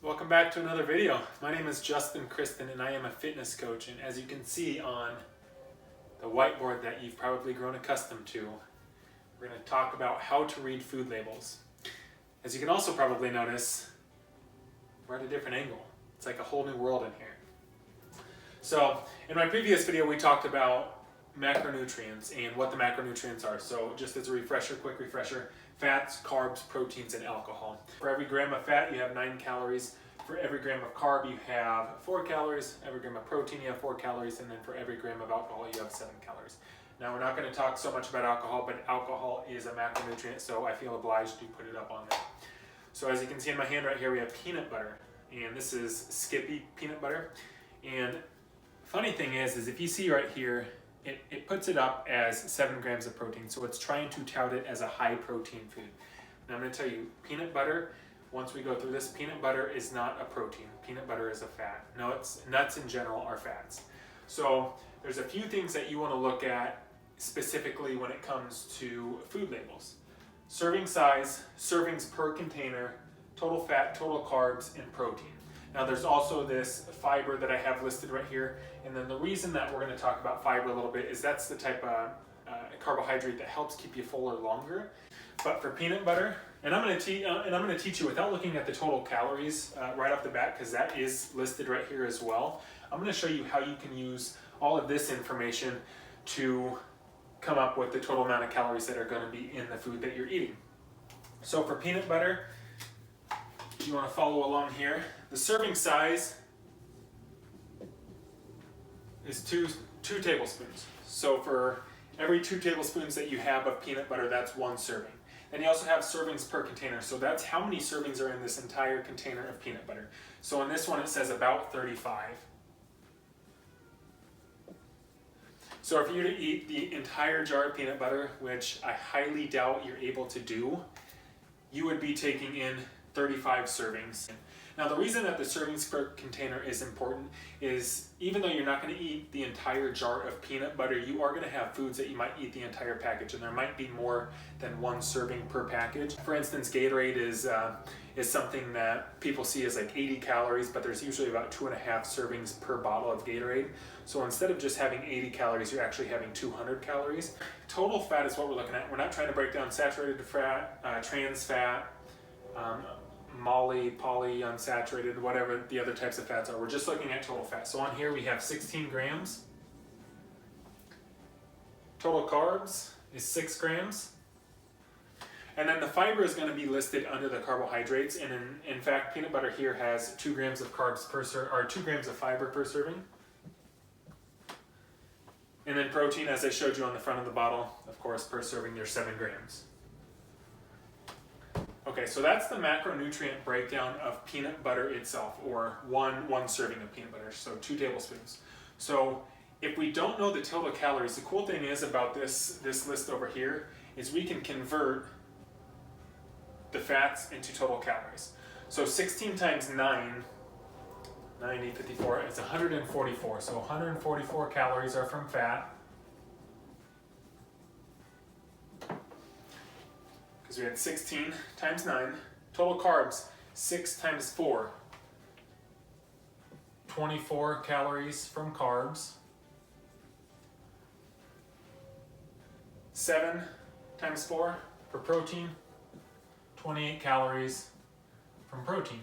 Welcome back to another video. My name is Christen and I am a fitness coach, and as you can see on the whiteboard that you've probably grown accustomed to, we're going to talk about how to read food labels. As you can also probably notice, we're at a different angle. It's like a whole new world in here. So in my previous video we talked about macronutrients and what the macronutrients are. So just as a refresher, quick refresher, fats, carbs, proteins, and alcohol. For every gram of fat you have 9 calories. For every gram of carb you have 4 calories. Every gram of protein you have 4 calories. And then for every gram of alcohol you have 7 calories. Now we're not going to talk so much about alcohol, but alcohol is a macronutrient, so I feel obliged to put it up on there. So as you can see in my hand right here we have peanut butter. And this is Skippy peanut butter. And funny thing is if you see right here, it puts it up as 7 grams of protein, so it's trying to tout it as a high protein food. Now I'm going to tell you, peanut butter, once we go through this, peanut butter is not a protein. Peanut butter is a fat. No, nuts in general are fats. So there's a few things that you want to look at specifically when it comes to food labels. Serving size, servings per container, total fat, total carbs, and protein. Now there's also this fiber that I have listed right here, and then the reason that we're going to talk about fiber a little bit is that's the type of carbohydrate that helps keep you fuller longer. But for peanut butter, and I'm going to teach you without looking at the total calories right off the bat, because that is listed right here as well. I'm going to show you how you can use all of this information to come up with the total amount of calories that are going to be in the food that you're eating. So for peanut butter, if you want to follow along here, the serving size is two tablespoons. So for every 2 tablespoons that you have of peanut butter, that's 1 serving. Then you also have servings per container. So that's how many servings are in this entire container of peanut butter. So in this one it says about 35. So if you were to eat the entire jar of peanut butter, which I highly doubt you're able to do, you would be taking in 35 servings. Now the reason that the servings per container is important is even though you're not going to eat the entire jar of peanut butter, you are going to have foods that you might eat the entire package, and there might be more than 1 serving per package. For instance, Gatorade is something that people see as like 80 calories, but there's usually about 2.5 servings per bottle of Gatorade. So instead of just having 80 calories, you're actually having 200 calories. Total fat is what we're looking at. We're not trying to break down saturated fat, trans fat, polyunsaturated, whatever the other types of fats are. We're just looking at total fat. So on here we have 16 grams. Total carbs is 6 grams. And then the fiber is going to be listed under the carbohydrates. And in fact, peanut butter here has 2 grams of carbs per or 2 grams of fiber per serving. And then protein, as I showed you on the front of the bottle, of course, per serving there's 7 grams. Okay, so that's the macronutrient breakdown of peanut butter itself, or one serving of peanut butter, so 2 tablespoons. So if we don't know the total calories, the cool thing is about this list over here is we can convert the fats into total calories. So 16 times 9, 90, 54, it's 144. So 144 calories are from fat. So we had 16 times 9, total carbs, 6 times 4, 24 calories from carbs, 7 times 4 for protein, 28 calories from protein.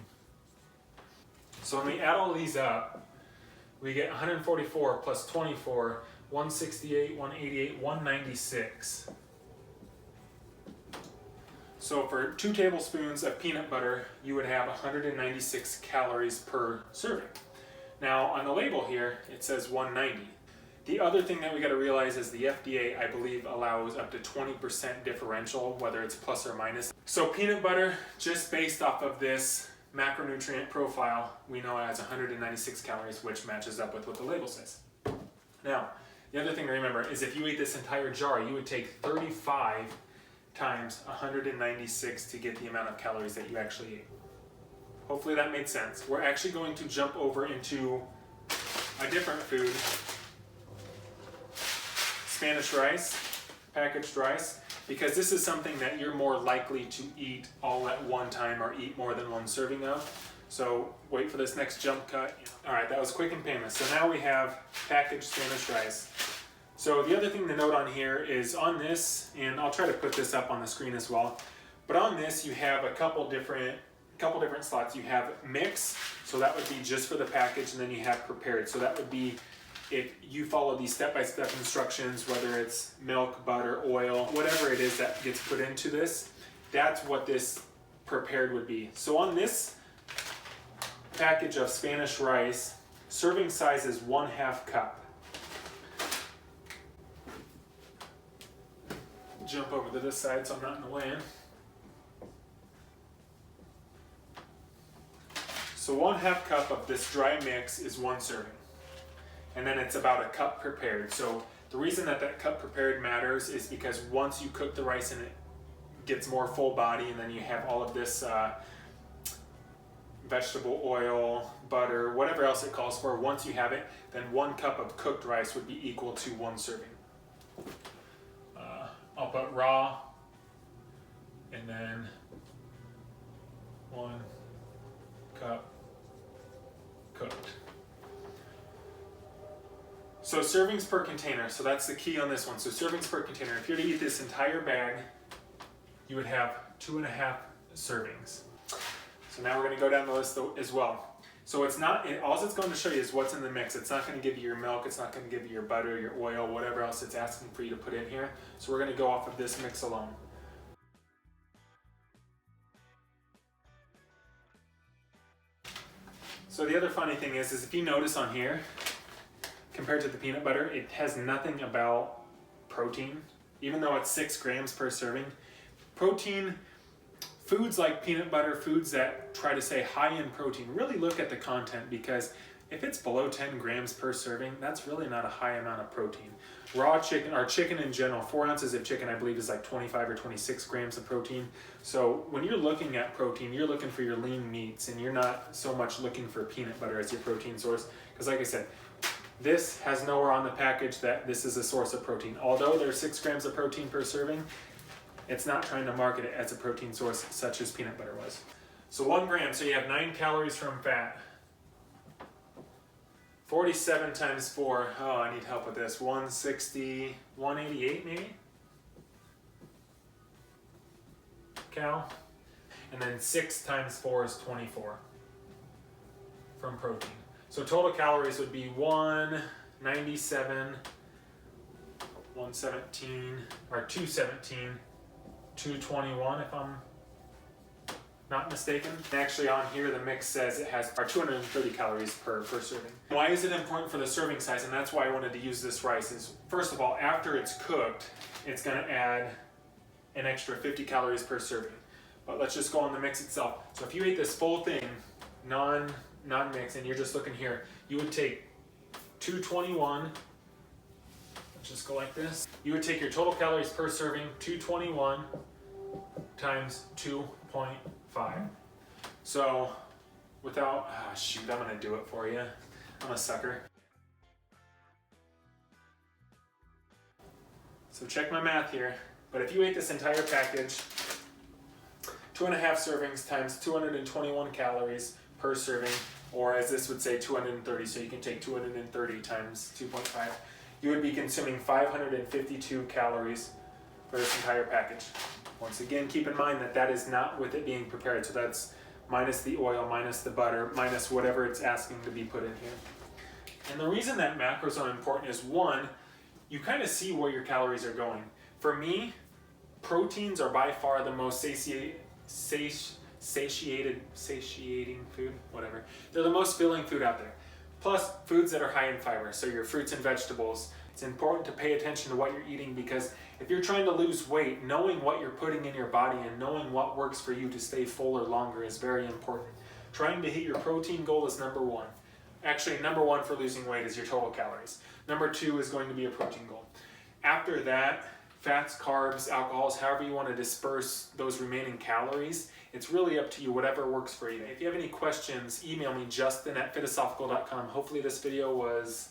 So when we add all these up, we get 144 plus 24, 168, 188, 196. So for 2 tablespoons of peanut butter, you would have 196 calories per serving. Now on the label here, it says 190. The other thing that we got to realize is the FDA, I believe, allows up to 20% differential, whether it's plus or minus. So peanut butter, just based off of this macronutrient profile, we know it has 196 calories, which matches up with what the label says. Now, the other thing to remember is if you ate this entire jar, you would take 35 times 196 to get the amount of calories that you actually ate. Hopefully that made sense. We're actually going to jump over into a different food, Spanish rice, packaged rice, because this is something that you're more likely to eat all at one time or eat more than 1 serving of. So wait for this next jump cut. All right, that was quick and painless. So now we have packaged Spanish rice. So the other thing to note on here is on this, and I'll try to put this up on the screen as well, but on this you have a couple different slots. You have mix, so that would be just for the package, and then you have prepared. So that would be if you follow these step-by-step instructions, whether it's milk, butter, oil, whatever it is that gets put into this, that's what this prepared would be. So on this package of Spanish rice, serving size is 1/2 cup. Jump over to this side so I'm not in the way. So 1/2 cup of this dry mix is 1 serving. And then it's about 1 cup prepared. So the reason that cup prepared matters is because once you cook the rice and it gets more full body, and then you have all of this vegetable oil, butter, whatever else it calls for, once you have it, then 1 cup of cooked rice would be equal to 1 serving. I'll put raw, and then 1 cup cooked. So servings per container, so that's the key on this one. So servings per container, if you're to eat this entire bag, you would have 2.5 servings. So now we're going to go down the list as well. So it's not, all it's going to show you is what's in the mix. It's not going to give you your milk, it's not going to give you your butter, your oil, whatever else it's asking for you to put in here. So we're going to go off of this mix alone. So the other funny thing is if you notice on here, compared to the peanut butter, it has nothing about protein, even though it's 6 grams per serving. Protein, foods like peanut butter, foods that try to say high in protein, really look at the content, because if it's below 10 grams per serving, that's really not a high amount of protein. Raw chicken, or chicken in general, 4 ounces of chicken I believe is like 25 or 26 grams of protein. So when you're looking at protein, you're looking for your lean meats, and you're not so much looking for peanut butter as your protein source. Because like I said, this has nowhere on the package that this is a source of protein. Although there's 6 grams of protein per serving, it's not trying to market it as a protein source such as peanut butter was. So 1 gram, so you have 9 calories from fat. 47 times 4, oh, I need help with this. 160, 188 maybe? Cal. And then 6 times 4 is 24 from protein. So total calories would be 197, 117, or 217, 221 if I'm not mistaken. Actually on here the mix says it has 230 calories per serving. Why is it important for the serving size? And that's why I wanted to use this rice is, first of all, after it's cooked, it's gonna add an extra 50 calories per serving. But let's just go on the mix itself. So if you ate this full thing, non-mix, and you're just looking here, you would take 221, let's just go like this. You would take your total calories per serving, 221 times 2.5. So without, shoot, I'm gonna do it for you. I'm a sucker. So check my math here, but if you ate this entire package, 2.5 servings times 221 calories per serving, or as this would say 230, so you can take 230 times 2.5, you would be consuming 552 calories for this entire package. Once again, keep in mind that that is not with it being prepared, so that's minus the oil, minus the butter, minus whatever it's asking to be put in here. And the reason that macros are important is, one, you kind of see where your calories are going. For me, proteins are by far the most satiating food, whatever. They're the most filling food out there. Plus, foods that are high in fiber, so your fruits and vegetables. It's important to pay attention to what you're eating, because if you're trying to lose weight, knowing what you're putting in your body and knowing what works for you to stay fuller longer is very important. Trying to hit your protein goal is number 1. Actually, number 1 for losing weight is your total calories. Number 2 is going to be a protein goal. After that, fats, carbs, alcohols, however you want to disperse those remaining calories, it's really up to you, whatever works for you. If you have any questions, email me, justin@philosophical.com. Hopefully this video was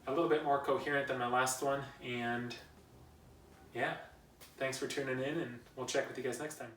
a little bit more coherent than my last one, and yeah, thanks for tuning in, and we'll check with you guys next time.